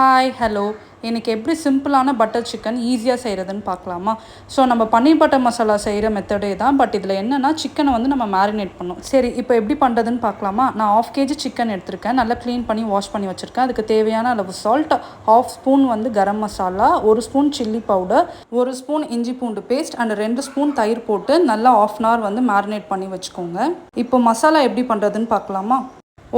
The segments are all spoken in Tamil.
ஹாய் ஹலோ எனக்கு எப்படி சிம்பிளான பட்டர் சிக்கன் ஈஸியாக செய்கிறதுன்னு பார்க்கலாமா? ஸோ நம்ம பன்னீர் பட்டர் மசாலா செய்கிற மெத்தடே தான். பட் இதில் என்னென்னா சிக்கனை வந்து நம்ம மேரினேட் பண்ணணும். சரி, இப்போ எப்படி பண்ணுறதுன்னு பார்க்கலாமா? நான் 1/2 kg சிக்கன் எடுத்திருக்கேன். நல்லா க்ளீன் பண்ணி வாஷ் பண்ணி வச்சுருக்கேன். அதுக்கு தேவையான அளவு சால்ட், 1/2 ஸ்பூன் வந்து garam masala, 1 spoon chilli powder, 1 spoon இஞ்சி பூண்டு பேஸ்ட் அண்ட் 2 ஸ்பூன் தயிர் போட்டு நல்லா 1/2 hour வந்து மேரினேட் பண்ணி வச்சுக்கோங்க. இப்போ மசாலா எப்படி பண்ணுறதுன்னு பார்க்கலாமா?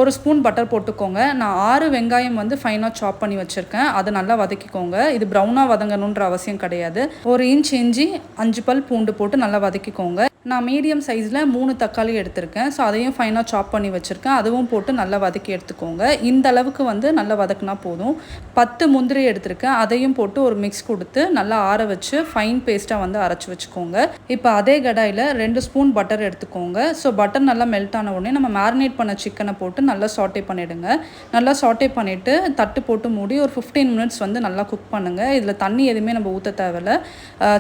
1 ஸ்பூன் பட்டர் போட்டுக்கோங்க. நான் 6 வெங்காயம் வந்து ஃபைனாக சாப் பண்ணி வச்சுருக்கேன். அதை நல்லா வதக்கிக்கோங்க. இது ப்ரௌனாக வதங்கணுன்ற அவசியம் கிடையாது. 1 இன்ச் இஞ்சி, 5 பல் பூண்டு போட்டு நல்லா வதக்கிக்கோங்க. நான் மீடியம் சைஸில் 3 தக்காளி எடுத்திருக்கேன். ஸோ அதையும் ஃபைனாக சாப் பண்ணி வச்சுருக்கேன். அதுவும் போட்டு நல்லா வதக்கி எடுத்துக்கோங்க. இந்த அளவுக்கு வந்து நல்லா வதக்குனா போதும். 10 முந்திரி எடுத்திருக்கேன். அதையும் போட்டு ஒரு மிக்ஸ் கொடுத்து நல்லா ஆற வச்சு ஃபைன் பேஸ்ட்டாக வந்து அரைச்சி வச்சுக்கோங்க. இப்போ அதே கடாயில் 2 ஸ்பூன் பட்டர் எடுத்துக்கோங்க. ஸோ பட்டர் நல்லா மெல்ட் ஆன உடனே நம்ம மேரினேட் பண்ண சிக்கனை போட்டு நல்லா சாட்டே பண்ணிவிடுங்க. நல்லா சாட்டே பண்ணிவிட்டு தட்டு போட்டு மூடி ஒரு 15 minutes வந்து நல்லா குக் பண்ணுங்கள். இதில் தண்ணி எதுவுமே நம்ம ஊற்ற தேவையில்லை.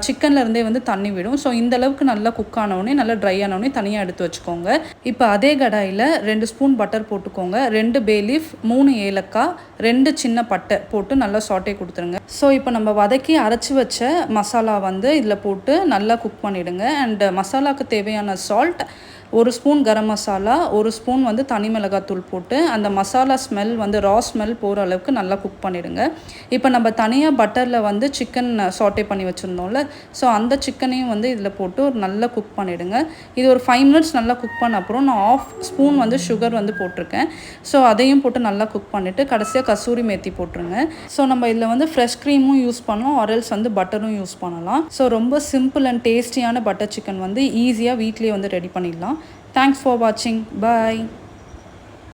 சிக்கன்லேருந்தே வந்து தண்ணி விடும். ஸோ இந்த அளவுக்கு நல்லா குக் ஆனவுடனே நல்லா ட்ரை ஆனவுடனே தனியாக எடுத்து வச்சுக்கோங்க. இப்போ அதே கடாயில் 2 ஸ்பூன் பட்டர் போட்டுக்கோங்க. 2 பே லீஃப், 3 ஏலக்காய், 2 சின்ன பட்டை போட்டு நல்லா சாட்டே கொடுத்துருங்க. ஸோ இப்போ நம்ம வதக்கி அரைச்சி வச்ச மசாலா வந்து இதில் போட்டு நல்லா குக் பண்ணிவிடுங்க. அண்ட் மசாலாவுக்கு தேவையான சால்ட், 1 ஸ்பூன் கரம் மசாலா, 1 ஸ்பூன் வந்து தனி மிளகாத்தூள் போட்டு அந்த மசாலா ஸ்மெல் வந்து ரா ஸ்மெல் போகிற அளவுக்கு நல்லா குக் பண்ணிவிடுங்க. இப்போ நம்ம தனியாக பட்டரில் வந்து சிக்கன் சாட்டே பண்ணி வச்சுருந்தோம்ல, ஸோ அந்த சிக்கனையும் வந்து இதில் போட்டு ஒரு நல்லா குக் பண்ணிவிடுங்க. இது ஒரு 5 minutes நல்லா குக் பண்ண அப்புறம் நான் 1/2 ஸ்பூன் வந்து சுகர் வந்து போட்டிருக்கேன். ஸோ அதையும் போட்டு நல்லா குக் பண்ணிவிட்டு கடைசியாக கசூரி மேத்தி போட்டுருங்க. ஸோ நம்ம இதில் வந்து ஃப்ரெஷ் க்ரீமும் யூஸ் பண்ணலாம், ஆரெல்ஸ் வந்து பட்டரும் யூஸ் பண்ணலாம். ஸோ ரொம்ப சிம்பிள் அண்ட் டேஸ்டியான பட்டர் சிக்கன் வந்து ஈஸியாக வீட்லேயே வந்து ரெடி பண்ணிடலாம். Thanks for watching. Bye.